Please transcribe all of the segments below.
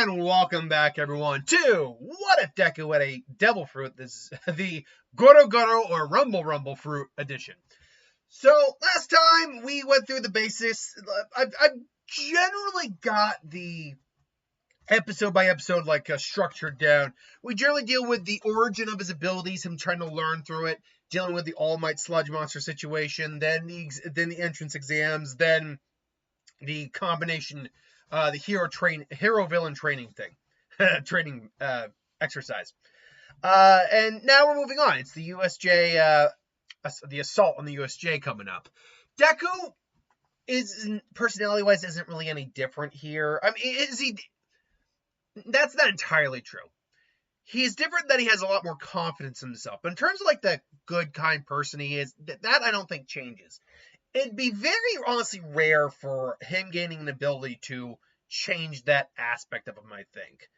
And welcome back, everyone, to What If Deku Had a Devil Fruit? This is the Goro Goro or Rumble Rumble Fruit edition. So, last time we went through the basics. I've generally got the episode by episode structured down. We generally deal with the origin of his abilities, him trying to learn through it, dealing with the All Might Sludge Monster situation, then the entrance exams, then the combination, the hero villain training thing, training exercise. And now we're moving on. It's the USJ, the assault on the USJ coming up. Deku is, personality-wise, isn't really any different here. I mean, is he? That's not entirely true. He's different that he has a lot more confidence in himself. But in terms of the good, kind person he is, that I don't think changes. It'd be very, honestly, rare for him gaining an ability to change that aspect of him, I think.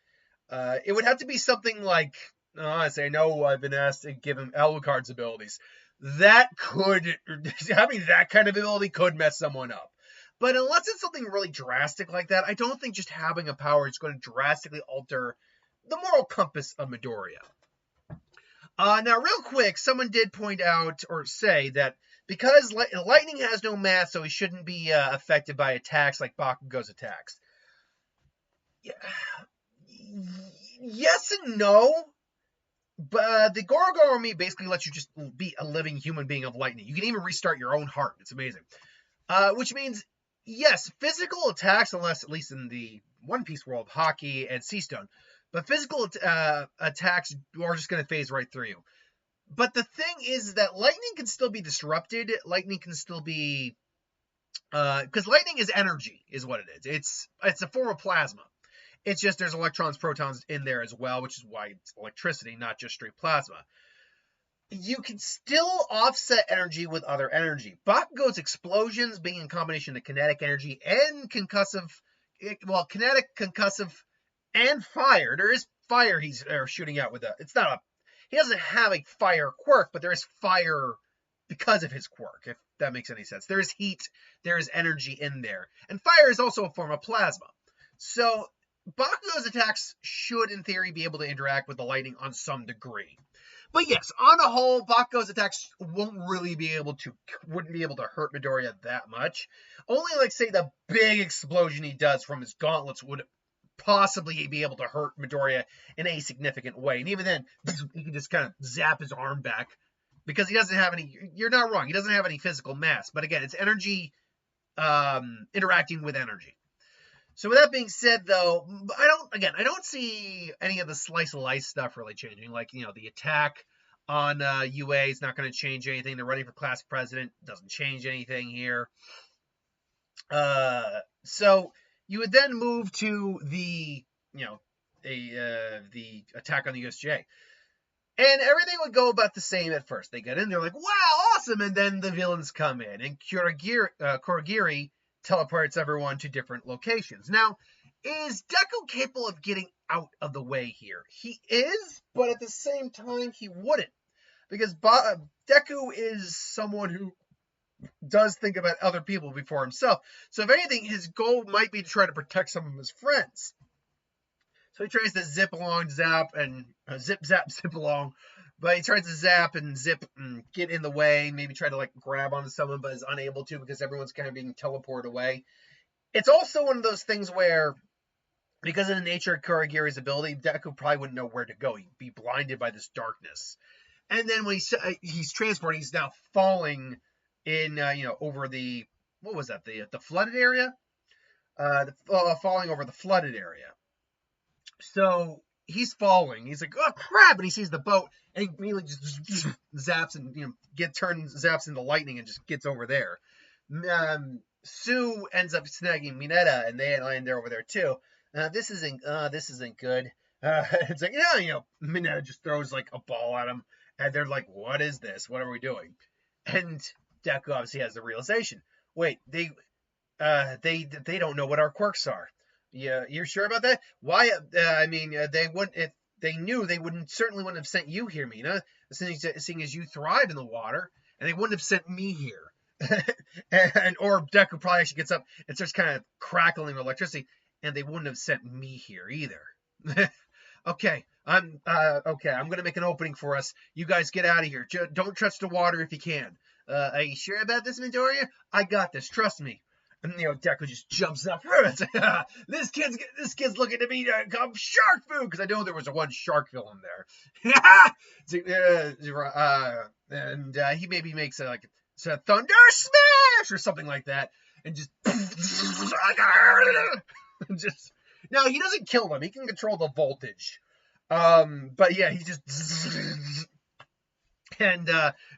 It would have to be something like, honestly, I know I've been asked to give him Alucard's abilities. Having that kind of ability could mess someone up. But unless it's something really drastic like that, I don't think just having a power is going to drastically alter the moral compass of Midoriya. Now, real quick, someone did point out or say that because lightning has no mass, so he shouldn't be affected by attacks like Bakugo's attacks. Yes and no. But the Goro Goro me basically lets you just be a living human being of lightning. You can even restart your own heart. It's amazing. Which means, yes, physical attacks, unless at least in the One Piece world, Haki and Sea Stone. But physical attacks are just going to phase right through you. But the thing is that lightning can still be disrupted. Lightning can still be... because lightning is energy, is what it is. It's a form of plasma. It's just there's electrons, protons in there as well, which is why it's electricity, not just straight plasma. You can still offset energy with other energy. Bakugo's explosions being in combination of kinetic energy and concussive... Well, kinetic, concussive, and fire. There is fire he's shooting out with a... It's not a... He doesn't have a fire quirk, but there is fire because of his quirk, if that makes any sense. There is heat, there is energy in there. And fire is also a form of plasma. So, Bakugo's attacks should, in theory, be able to interact with the lightning on some degree. But yes, on a whole, Bakugo's attacks wouldn't be able to hurt Midoriya that much. Only, say, the big explosion he does from his gauntlets would possibly be able to hurt Midoriya in a significant way. And even then, he can just kind of zap his arm back because he doesn't have any... You're not wrong. He doesn't have any physical mass. But again, it's energy interacting with energy. So with that being said, though, I don't see any of the slice of life stuff really changing. The attack on UA is not going to change anything. They're running for class president. Doesn't change anything here. So you would then move to the attack on the USJ. And everything would go about the same at first. They get in, they're like, wow, awesome! And then the villains come in. And Kurogiri teleports everyone to different locations. Now, is Deku capable of getting out of the way here? He is, but at the same time, he wouldn't. Because Deku is someone who does think about other people before himself. So if anything, his goal might be to try to protect some of his friends. So he tries to zip along, zap, and zip, zap, zip along. But he tries to zap and zip and get in the way, maybe try to grab onto someone, but is unable to because everyone's kind of being teleported away. It's also one of those things where, because of the nature of Kurogiri's ability, Deku probably wouldn't know where to go. He'd be blinded by this darkness. And then when he's transporting, he's now falling in, over the, what was that, the flooded area? Falling over the flooded area. So he's falling. He's like, oh, crap! And he sees the boat, and he immediately just zaps and, zaps into lightning and just gets over there. Sue ends up snagging Mineta, and they land there over there, too. This isn't good. It's like, Mineta just throws, a ball at him, and they're like, what is this? What are we doing? And Deku obviously has the realization. Wait, they don't know what our quirks are. Yeah, you're sure about that? Why? They wouldn't. If they knew, they certainly wouldn't have sent you here, Mina. Seeing as you thrived in the water, and they wouldn't have sent me here. Or Deku probably actually gets up and starts kind of crackling with electricity. and they wouldn't have sent me here either. Okay, I'm gonna make an opening for us. You guys get out of here. Don't touch the water if you can. Are you sure about this, Midoriya? I got this. Trust me. And Deku just jumps up. This kid's looking to me to come shark food because I know there was one shark villain there. And he maybe makes a thunder smash or something like that, and just just. Now, he doesn't kill them. He can control the voltage. But yeah, he just... And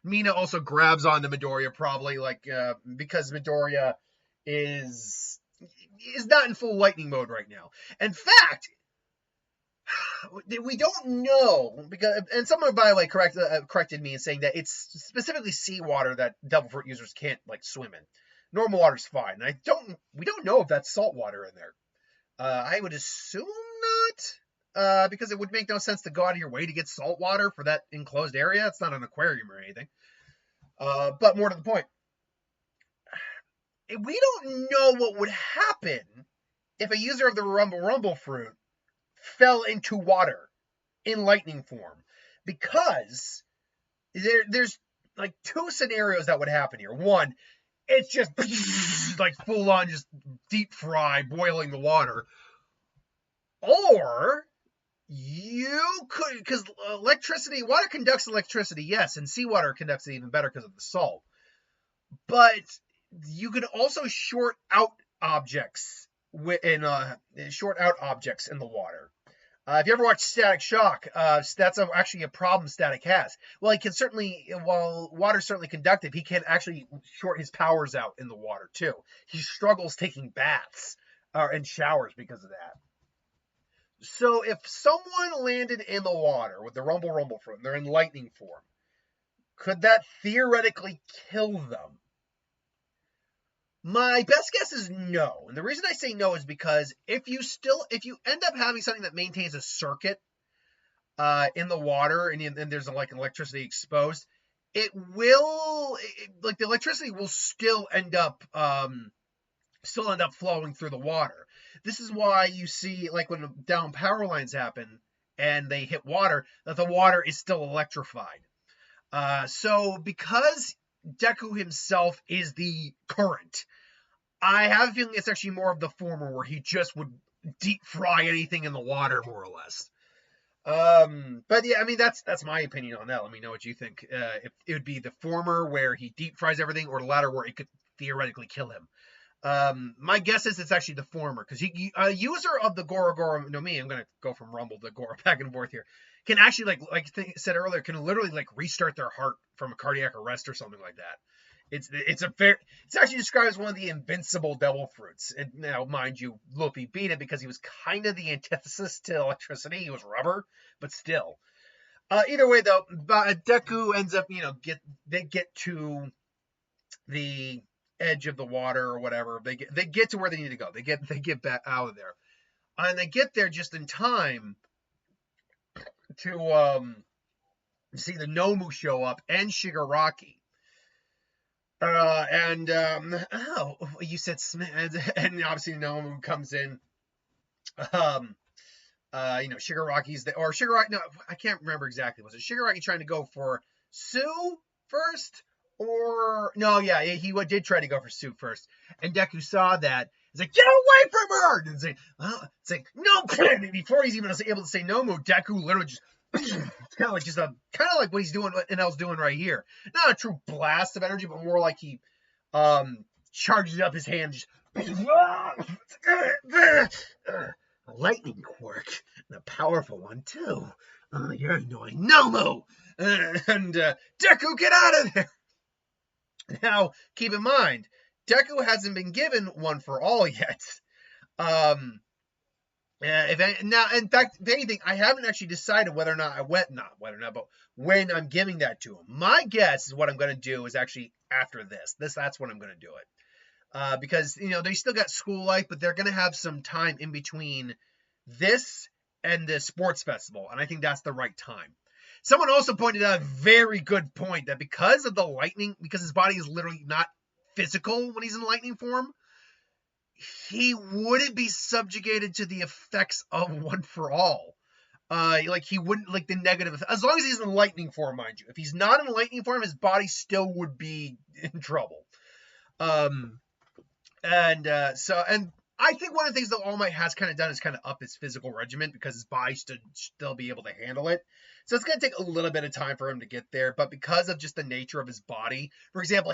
Mina also grabs onto Midoriya probably, because Midoriya is not in full lightning mode right now. In fact, we don't know, and someone by the way corrected me in saying that it's specifically seawater that Devil Fruit users can't swim in. Normal water's fine. And we don't know if that's salt water in there. I would assume not, because it would make no sense to go out of your way to get salt water for that enclosed area. It's not an aquarium or anything. But more to the point, we don't know what would happen if a user of the Rumble Fruit fell into water in lightning form, because there's two scenarios that would happen here. One, it's just full on, just deep fry, boiling the water. Or you could, because water conducts electricity, yes, and seawater conducts it even better because of the salt. But you could also short out objects in the water. If you ever watched Static Shock, that's actually a problem Static has. Well, he can while water's certainly conductive, he can actually short his powers out in the water too. He struggles taking baths and showers because of that. So if someone landed in the water with the Rumble Fruit, and they're in lightning form, could that theoretically kill them? My best guess is no. And the reason I say no is because if you end up having something that maintains a circuit in the water and there's an electricity exposed, the electricity will still end up flowing through the water. This is why you see when down power lines happen and they hit water, that the water is still electrified. So because Deku himself is the current, I have a feeling it's actually more of the former, where he just would deep fry anything in the water, more or less. But yeah, I mean, that's my opinion on that. Let me know what you think. If it would be the former, where he deep fries everything, or the latter, where it could theoretically kill him. My guess is it's actually the former, because a user of the Goro Goro no Mi, I'm gonna go from Rumble to Goro back and forth here, can actually like I said earlier, can literally restart their heart from a cardiac arrest or something like that. It's actually described as one of the invincible Devil Fruits. And now, mind you, Luffy beat it because he was kind of the antithesis to electricity. He was rubber, but still. Either way, though, Deku ends up, they get to the edge of the water or whatever. They get to where they need to go. They get back out of there, and they get there just in time to see the Nomu show up and Shigaraki. You said Smith, and obviously Nomu comes in. Shigaraki's Shigaraki. No, I can't remember exactly. Was it Shigaraki trying to go for Sue first, or no? Yeah, he did try to go for Sue first, and Deku saw that. He's like, "Get away from her!" And it's like, no. Before he's even able to say Nomu, Deku literally just. It's kind of like what he's doing, what Enel's doing right here. Not a true blast of energy, but more like he charges up his hand, just a lightning quirk, and a powerful one too. You're annoying, Nomu, and Deku, get out of there. Now, keep in mind, Deku hasn't been given one for all yet. In fact, if anything, I haven't actually decided but when I'm giving that to him. My guess is what I'm going to do is actually after this. That's when I'm going to do it. Because, they still got school life, but they're going to have some time in between this and the sports festival. And I think that's the right time. Someone also pointed out a very good point that because of the lightning, because his body is literally not physical when he's in lightning form, he wouldn't be subjugated to the effects of One for All. Like he wouldn't, like the negative, as long as he's in lightning form, mind you. If he's not in lightning form, his body still would be in trouble. And I think one of the things that All Might has kind of done is kind of up his physical regimen because his body should still be able to handle it. So it's going to take a little bit of time for him to get there. But because of just the nature of his body, for example,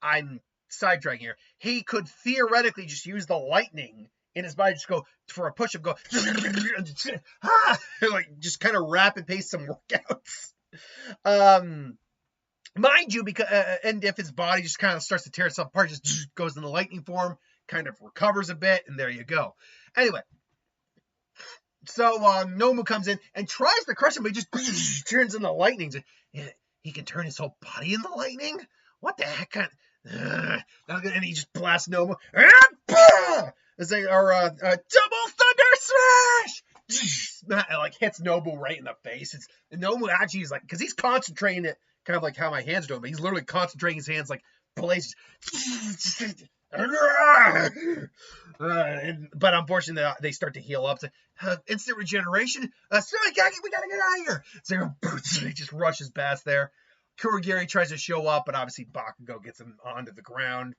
I'm sidetracking here. He could theoretically just use the lightning in his body, just go for a push-up, go like just kind of rapid pace some workouts. Mind you, because and if his body just kind of starts to tear itself apart, just goes in the lightning form, kind of recovers a bit, and there you go. Anyway, so Nomu comes in and tries to crush him, but he just turns into lightning. He can turn his whole body into lightning? What the heck? And he just blasts Nomu. It's like, double thunder smash! Like hits Nomu right in the face. Nomu actually is like, because he's concentrating it, kind of like how my hands do it, but he's literally concentrating his hands like blazes. But unfortunately, they start to heal up. It's like, instant regeneration. We gotta get out of here. So he just rushes past there. Kurogiri tries to show up, but obviously Bakugo gets him onto the ground.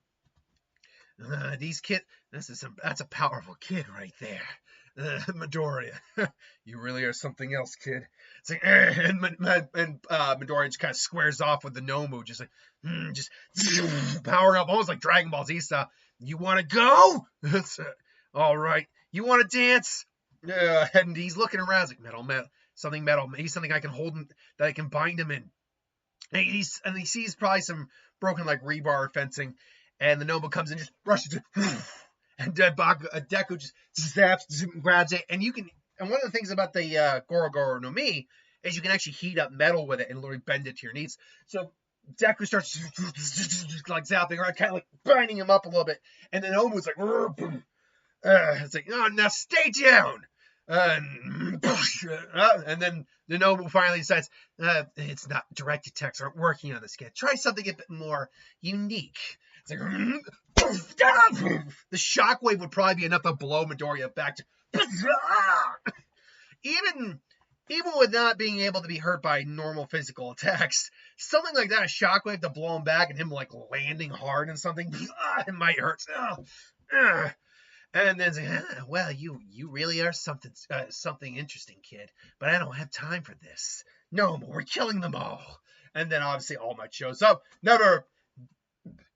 These kids, that's a powerful kid right there. Midoriya, you really are something else, kid. It's like, and Midoriya just kind of squares off with the Nomu, just like, just powering up, almost like Dragon Ball Z style. You want to go? All right. You want to dance? And he's looking around, he's like, metal, something metal. Maybe something I can hold him, that I can bind him in. And he sees probably some broken like rebar fencing, and the Nomu comes in, just rushes it, and Deku just zaps, grabs it, and one of the things about the Goro Goro no Mi is you can actually heat up metal with it and literally bend it to your needs. So Deku starts like zapping around, kind of like binding him up a little bit, and then Nomu's like, it's like, oh, now stay down. And then the Nomu finally decides, it's not, direct attacks aren't working on this kid. Try something a bit more unique. It's like, the shockwave would probably be enough to blow Midoriya back to, even with not being able to be hurt by normal physical attacks, something like that, a shockwave to blow him back and him like landing hard and something, it might hurt. And then it's like, well, you really are something interesting, kid. But I don't have time for this. No, we're killing them all. And then obviously All Might shows up. Never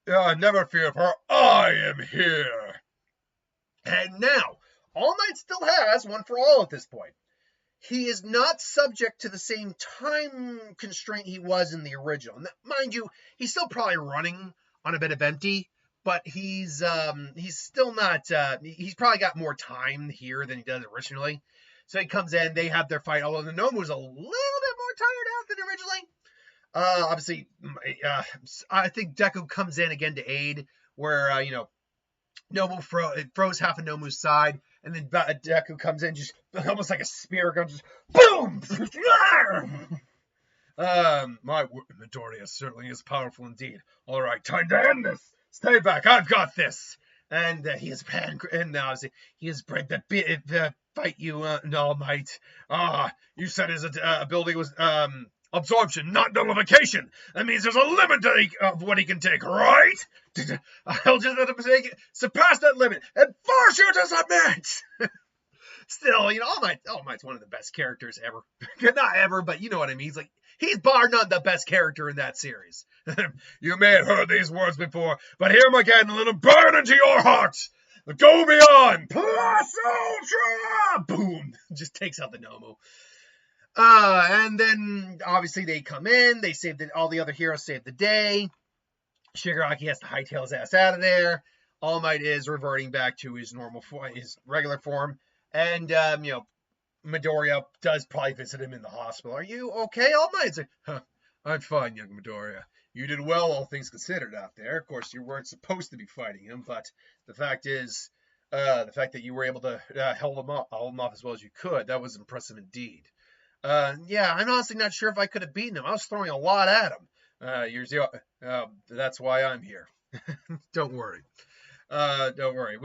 fear, for I am here. And now, All Might still has One for All at this point. He is not subject to the same time constraint he was in the original. Now, mind you, he's still probably running on a bit of empty. But he's still not, he's probably got more time here than he does originally. So he comes in, they have their fight, although the Nomu's a little bit more tired out than originally. Obviously, I think Deku comes in again to aid, where, Nomu throws half of Nomu's side, and then Deku comes in, just almost like a spear gun, just boom! My Midoriya certainly is powerful indeed. All right, time to end this. Stay back, I've got this. And he has bred the fight you, All Might. You said his ability was absorption, not nullification. That means there's a limit of what he can take, right? I'll just have to surpass that limit and force you to submit. Still, All Might's one of the best characters ever. Not ever, but you know what I mean. He's bar none the best character in that series. You may have heard these words before, but hear them again and let them burn into your hearts. Go beyond. Plus Ultra! Boom. Just takes out the Nomu. And then, obviously, they come in. They save all the other heroes save the day. Shigaraki has to hightail his ass out of there. All Might is reverting back to his his regular form. And, Midoriya does probably visit him in the hospital. Are you okay, All Might? It's like, I'm fine, young Midoriya. You did well, all things considered, out there. Of course, you weren't supposed to be fighting him, but the fact is, the fact that you were able to hold him off as well as you could, that was impressive indeed. Yeah, I'm honestly not sure if I could have beaten him. I was throwing a lot at him. That's why I'm here. Don't worry. Don't worry.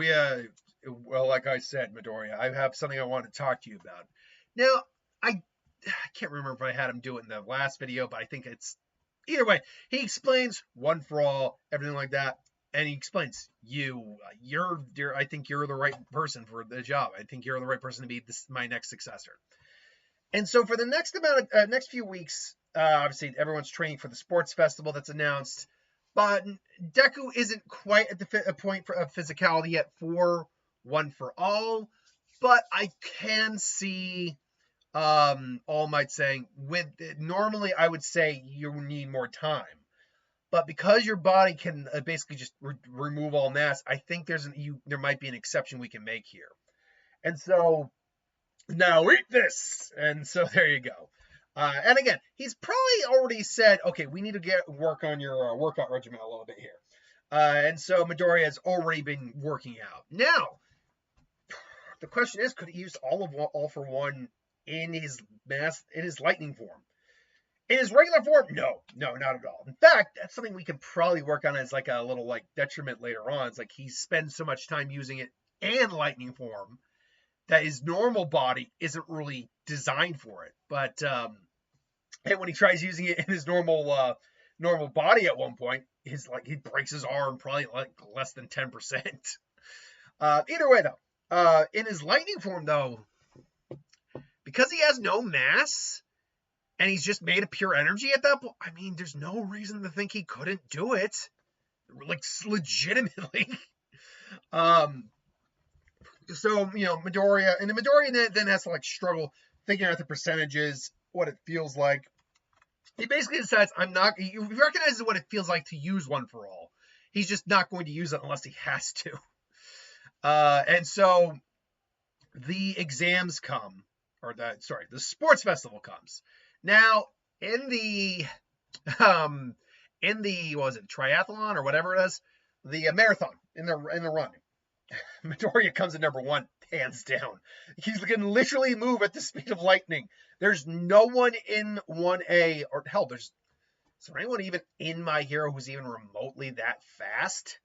Well, like I said, Midoriya, I have something I want to talk to you about. Now, I, I can't remember if I had him do it in the last video, but I think it's either way. He explains one for all, everything like that, and he explains I think you're the right person for the job. I think you're the right person to be my next successor. And so for the next few weeks, obviously everyone's training for the sports festival that's announced. But Deku isn't quite at the point of physicality yet for One for All. But I can see All Might saying, normally I would say you need more time. But because your body can basically just remove all mass, I think there might be an exception we can make here. And so, now eat this! And so there you go. And again, he's probably already said, okay, we need to work on your workout regimen a little bit here. And so Midoriya has already been working out. Now, the question is, could he use all for one in his lightning form? In his regular form, no, not at all. In fact, that's something we could probably work on as like a little detriment later on. It's like he spends so much time using it and lightning form that his normal body isn't really designed for it. But and when he tries using it in his normal body at one point, he breaks his arm probably less than 10%. Either way though, in his lightning form though, because he has no mass and he's just made of pure energy at that point, I mean, there's no reason to think he couldn't do it, legitimately. So, Midoriya then has to struggle figuring out the percentages, what it feels like. He basically decides he recognizes what it feels like to use One for All. He's just not going to use it unless he has to. And so the exams come, the sports festival comes. Now, in the triathlon or whatever it is, the marathon, in the run, Midoriya comes in number one, hands down. He can literally move at the speed of lightning. There's no one in 1A, or hell, is there anyone even in My Hero who's even remotely that fast?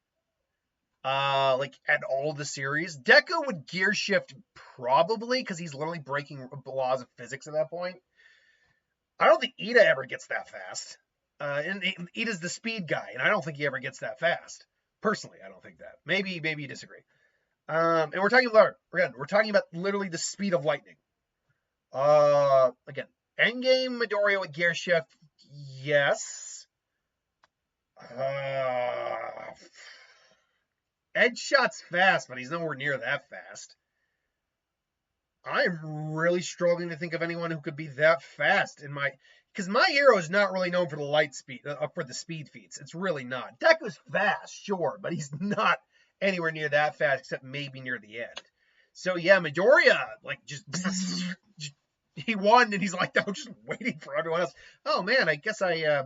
At all the series. Deku would gear shift probably, because he's literally breaking laws of physics at that point. I don't think Ida ever gets that fast. And Ida's the speed guy, and I don't think he ever gets that fast. Personally, I don't think that. Maybe you disagree. And we're talking about literally the speed of lightning. Again, endgame Midoriya with gear shift, yes. Edge shot's fast, but he's nowhere near that fast. I'm really struggling to think of anyone who could be that fast because My Hero is not really known for the light speed, for the speed feats. It's really not. Deku's fast, sure, but he's not anywhere near that fast, except maybe near the end. So yeah, Midoriya, he won, and he's now just waiting for everyone else. Oh man, I guess I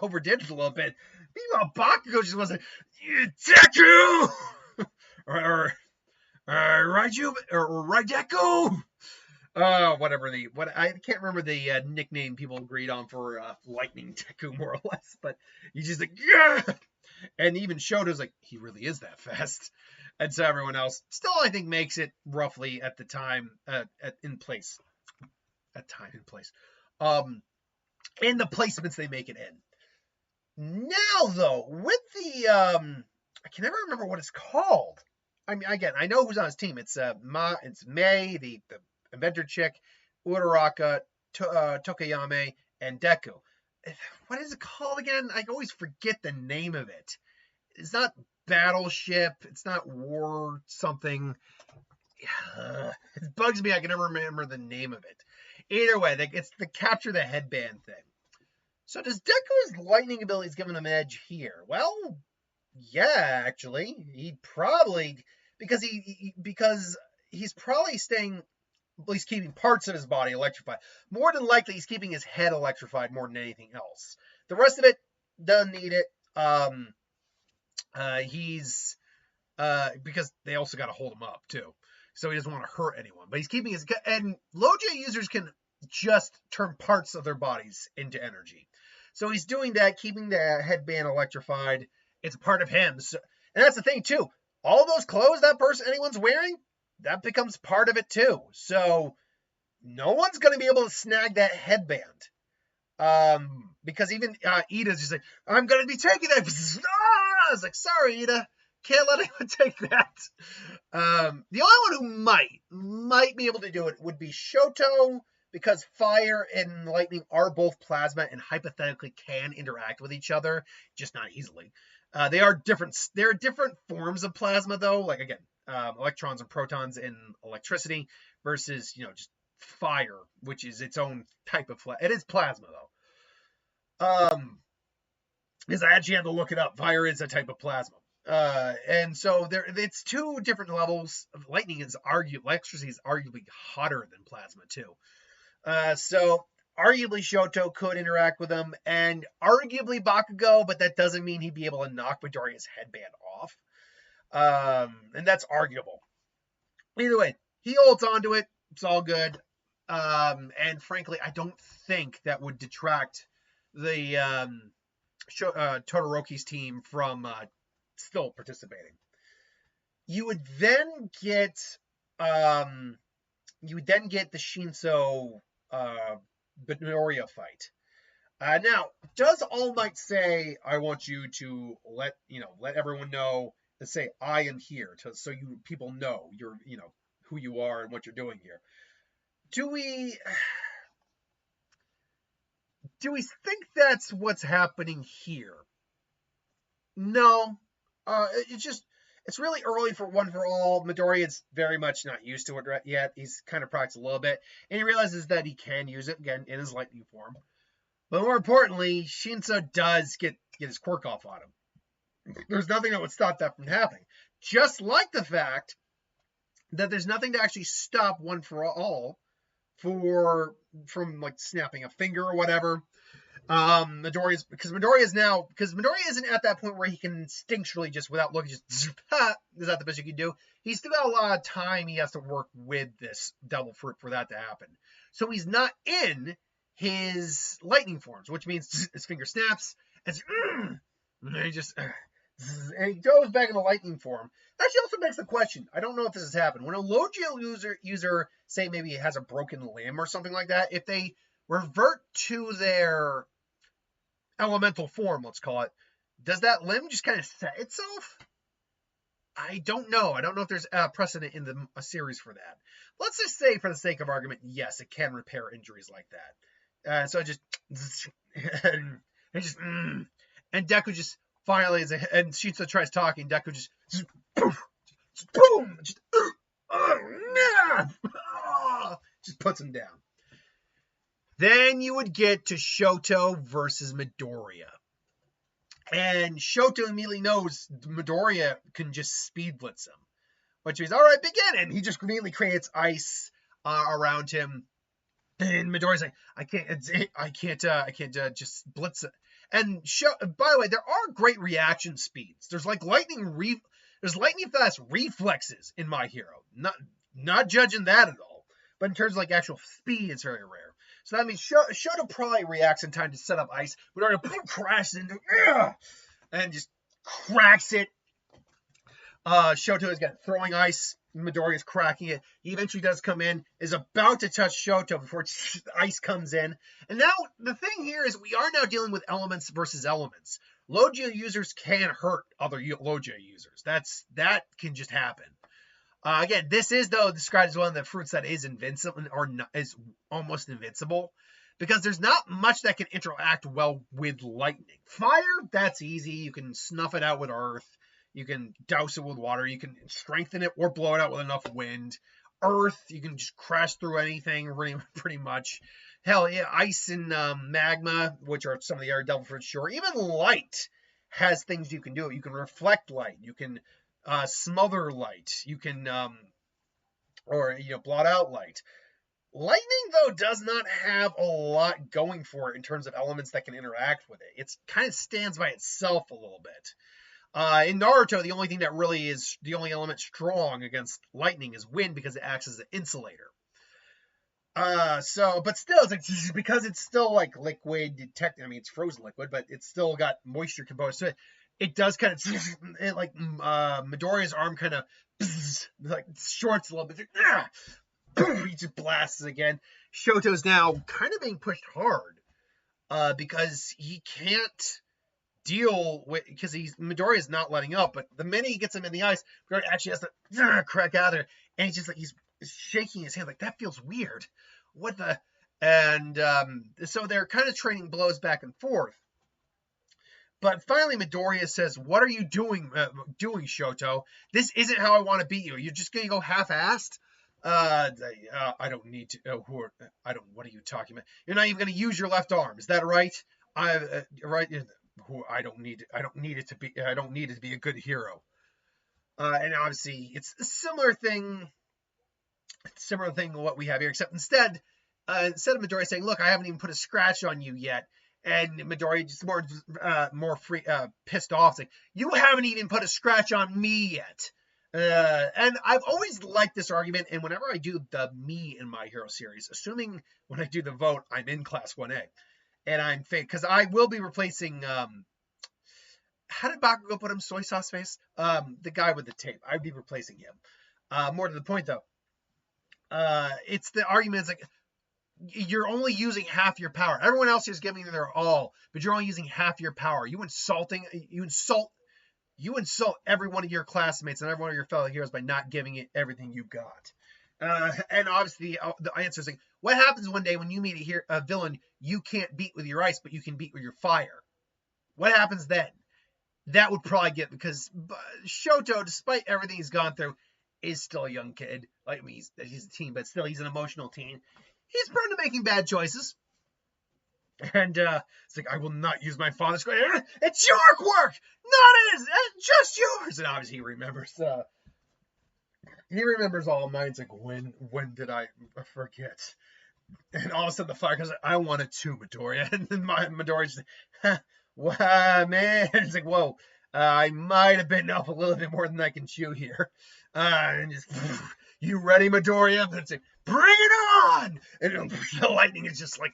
overdid it a little bit. Meanwhile, Bakugo just wasn't Deku or Raideku. Whatever I can't remember the nickname people agreed on for Lightning Deku, more or less, but he's just yeah. And even Shoto's he really is that fast. And so everyone else still, I think, makes it roughly at the time, in place. In the placements they make it in. Now, though, with the, I can never remember what it's called. I mean, again, I know who's on his team. It's Mei, the inventor chick, Uraraka, Tokayame, and Deku. What is it called again? I always forget the name of it. It's not Battleship. It's not War something. It bugs me. I can never remember the name of it. Either way, it's the capture the headband thing. So does Deku's lightning abilities give him an edge here? Well, yeah, actually. He'd probably, because he's probably staying, at least keeping parts of his body electrified. More than likely, he's keeping his head electrified more than anything else. The rest of it doesn't need it. Because they also got to hold him up too, so he doesn't want to hurt anyone. But he's keeping his, and low J users can just turn parts of their bodies into energy. So he's doing that, keeping the headband electrified. It's a part of him. So, and that's the thing too. all those clothes anyone's wearing, that becomes part of it too. So no one's going to be able to snag that headband. Because even Ida's just like, I'm going to be taking that. I was like, sorry, Ida. Can't let anyone take that. The only one who might be able to do it would be Shoto, because fire and lightning are both plasma and hypothetically can interact with each other, just not easily. They are different. There are different forms of plasma, though. Like, again, electrons and protons in electricity versus, just fire, which is its own type of it is plasma, though. Because I actually had to look it up. Fire is a type of plasma. And so it's two different levels. Electricity is arguably hotter than plasma too. So arguably Shoto could interact with them, and arguably Bakugo, but that doesn't mean he'd be able to knock Midoriya's headband off. And that's arguable. Either way, he holds onto it. It's all good. And frankly, I don't think that would detract the Todoroki's team from still participating. You would then get the Shinso Midoriya fight. Now, does All Might say, I want you to let everyone know, to say I am here, so people know you're who you are and what you're doing here? Do we think that's what's happening here? No. It's really early for One for All. Midoriya is very much not used to it yet. He's kind of practiced a little bit, and he realizes that he can use it again in his lightning form. But more importantly, Shinso does get his quirk off on him. There's nothing that would stop that from happening. Just like the fact that there's nothing to actually stop One for All from like snapping a finger or whatever. Midoriya isn't at that point where he can instinctually just without looking is that the best you can do? He's still got a lot of time he has to work with this devil fruit for that to happen. So he's not in his lightning forms, which means his finger snaps and he goes back in the lightning form. Actually also begs the question, I don't know if this has happened. When a Logia user say maybe has a broken limb or something like that, if they revert to their elemental form, let's call it, does that limb just kind of set itself? I don't know. I don't know if there's a precedent in a series for that. Let's just say, for the sake of argument, yes, it can repair injuries like that. So just and Deku just finally and Shinso tries talking. Deku just boom, just puts him down. Then you would get to Shoto versus Midoriya. And Shoto immediately knows Midoriya can just speed blitz him. Which means, all right, begin. And he just immediately creates ice around him. And Midoriya's like, I can't just blitz it. And by the way, there are great reaction speeds. There's like lightning fast reflexes in My Hero. Not judging that at all. But in terms of like actual speed, it's very rare. So that means Shoto probably reacts in time to set up ice. Midoriya crashes into and just cracks it. Shoto is throwing ice. Midoriya is cracking it. He eventually does come in, is about to touch Shoto before ice comes in. And now the thing here is we are now dealing with elements versus elements. Logia users can hurt other Logia users. That can just happen. Again, this is, though, described as one of the fruits that is invincible, or is almost invincible, because there's not much that can interact well with lightning. Fire, that's easy. You can snuff it out with earth. You can douse it with water. You can strengthen it or blow it out with enough wind. Earth, you can just crash through anything, pretty much. Hell, yeah, ice and magma, which are some of the other devil fruits, sure. Even light has things you can do. You can reflect light. You can smother light. You can blot out light. Lightning, though, does not have a lot going for it in terms of elements that can interact with it. It kind of stands by itself a little bit. In Naruto, the only element strong against lightning is wind, because it acts as an insulator. But still, it's like, because it's still like liquid, it's frozen liquid, but it's still got moisture composed to it. it does kind of like Midoriya's arm kind of like shorts a little bit. He just blasts again. Shoto's now kind of being pushed hard because he can't deal with, because Midoriya's not letting up, but the minute he gets him in the ice, Midoriya actually has to crack out of there, and he's just like, he's shaking his hand like, that feels weird. What the? And so they're kind of trading blows back and forth. But finally, Midoriya says, "What are you doing, Shoto? This isn't how I want to beat you. You're just gonna go half-assed." I don't need to. What are you talking about? You're not even gonna use your left arm. Is that right? Right. I don't need it to be a good hero. And obviously, it's a similar thing to what we have here, except instead of Midoriya saying, "Look, I haven't even put a scratch on you yet," and Midoriya just more pissed off, saying, "You haven't even put a scratch on me yet." And I've always liked this argument, and whenever I do the me in My Hero series, assuming when I do the vote, I'm in Class 1A, and I'm fake, because I will be replacing, how did Bakugo put him, soy sauce face? The guy with the tape. I'd be replacing him. More to the point, though, it's the argument is like, you're only using half your power. Everyone else is giving their all, but you're only using half your power. You insult every one of your classmates and every one of your fellow heroes by not giving it everything you got. And obviously, the answer is like, what happens one day when you meet a villain you can't beat with your ice, but you can beat with your fire? What happens then? That would probably get, because Shoto, despite everything he's gone through, is still a young kid. Like, I mean, he's a teen, but still, he's an emotional teen. He's prone to making bad choices. And it's like, I will not use my father's credit. It's your work, not his. It's just yours. And obviously, he remembers all of mine. It's like, when did I forget? And all of a sudden, the fire comes. Like, I wanted to, Midoriya. And then Midoriya's like, wow, man. It's like, whoa. I might have bitten off a little bit more than I can chew here. And just, you ready, Midoriya? And it's like, bring it on! And the lightning is just like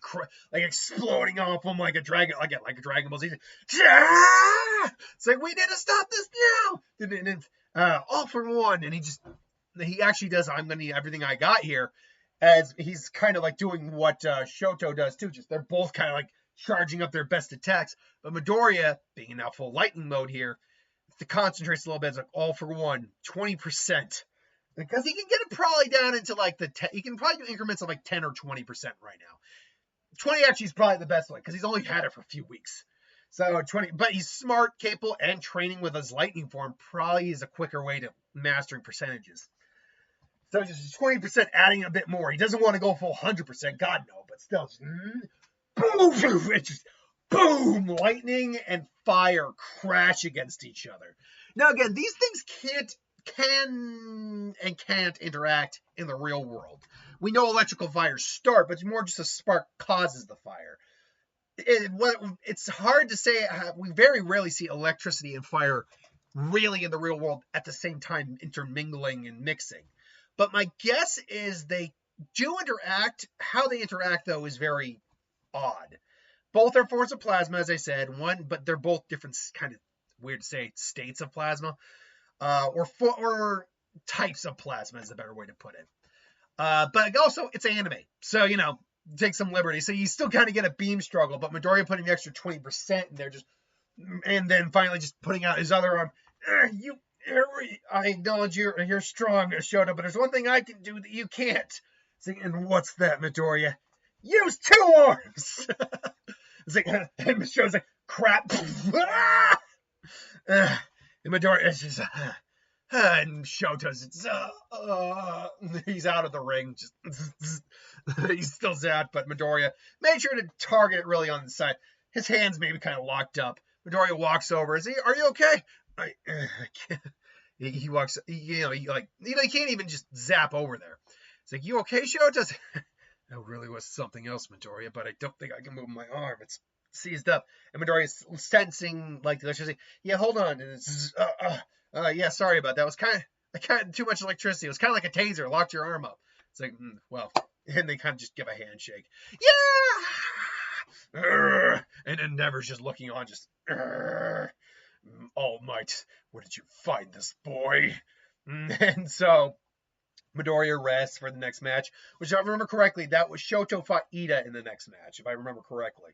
exploding off him like a dragon, like a Dragon Ball Z. It's like, we need to stop this now. And all for one. And he actually does. I'm gonna need everything I got here, as he's kind of like doing what Shoto does too. Just they're both kind of like charging up their best attacks. But Midoriya, being in now full lightning mode here, to concentrate a little bit, it's like all for one, 20%. Because he can get it probably down into like he can probably do increments of like 10 or 20% right now. 20 actually is probably the best one, because he's only had it for a few weeks. So 20, but he's smart, capable, and training with his lightning form probably is a quicker way to mastering percentages. So just 20% adding a bit more. He doesn't want to go full 100%, God no, but still, boom, it's just boom, lightning and fire crash against each other. Now again, these things can't interact in the real world. We know electrical fires start, but it's more just a spark causes the fire. It's hard to say. We very rarely see electricity and fire really in the real world at the same time intermingling and mixing. But my guess is they do interact. How they interact, though, is very odd. Both are forms of plasma, as I said. But they're both different, kind of weird to say, states of plasma. Or types of plasma is a better way to put it. But also, it's anime. So, take some liberty. So you still kind of get a beam struggle, but Midoriya putting the extra 20% in there, and then finally just putting out his other arm. I acknowledge you're strong, Shoto, but there's one thing I can do that you can't. And what's that, Midoriya? Use two arms! It's like, and Shoto's like, crap. And Midoriya is just, and Shoto's, he's out of the ring. Just, he's still zapped, but Midoriya made sure to target it really on the side. His hands maybe kind of locked up. Midoriya walks over. Are you okay? He walks, he can't even just zap over there. It's like, you okay, Shoto? That really was something else, Midoriya, but I don't think I can move my arm. It's seized up. And Midoriya's sensing like the electricity. Yeah, hold on. And it's, yeah, sorry about that. It was kind of too much electricity. It was kind of like a taser. Locked your arm up. It's like, well, and they kind of just give a handshake. Yeah! And Endeavor's just looking on, just, All Might, where did you find this boy? And so Midoriya rests for the next match, which if I remember correctly, that was Shoto fought Ida in the next match, if I remember correctly.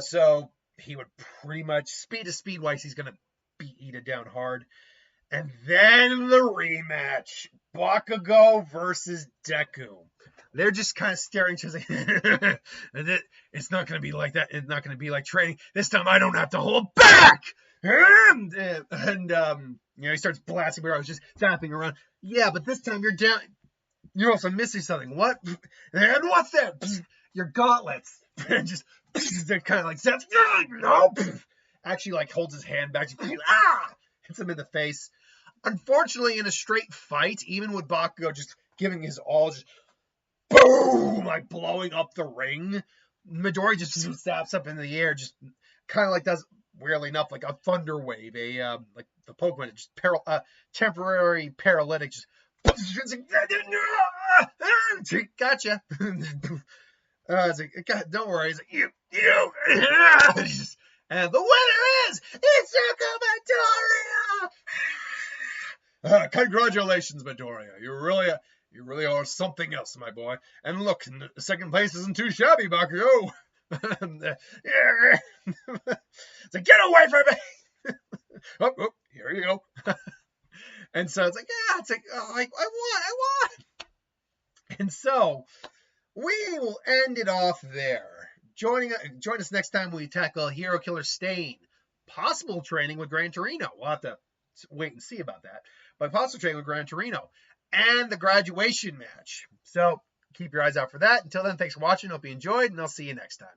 So he would pretty much, speed to speed wise, he's going to beat Ida down hard. And then the rematch, Bakugo versus Deku. They're just kind of staring at each other. It's not going to be like that. It's not going to be like training. This time I don't have to hold back. And he starts blasting me. I was just zapping around. Yeah, but this time you're down. You're also missing something. What? And what's that? Your gauntlets. And just they're kind of like zaps. No. Actually, like holds his hand back. Hits him in the face. Unfortunately, in a straight fight, even with Bakugo just giving his all, just boom, like blowing up the ring, Midoriya just zaps up in the air, just kind of like does, weirdly enough, like a thunder wave, like the Pokemon, just temporary paralytic, just gotcha. It's like, God, don't worry. He's like, you. And the winner is Midoriya. Congratulations, Midoriya. You really are something else, my boy. And look, second place isn't too shabby, Bakugo. It's like, get away from me. Oh, here you go. And so it's like, yeah, it's like, oh, I won. And so we will end it off there. Join us next time we tackle Hero Killer Stain. Possible training with Gran Torino. We'll have to wait and see about that. But possible training with Gran Torino. And the graduation match. So keep your eyes out for that. Until then, thanks for watching. Hope you enjoyed, and I'll see you next time.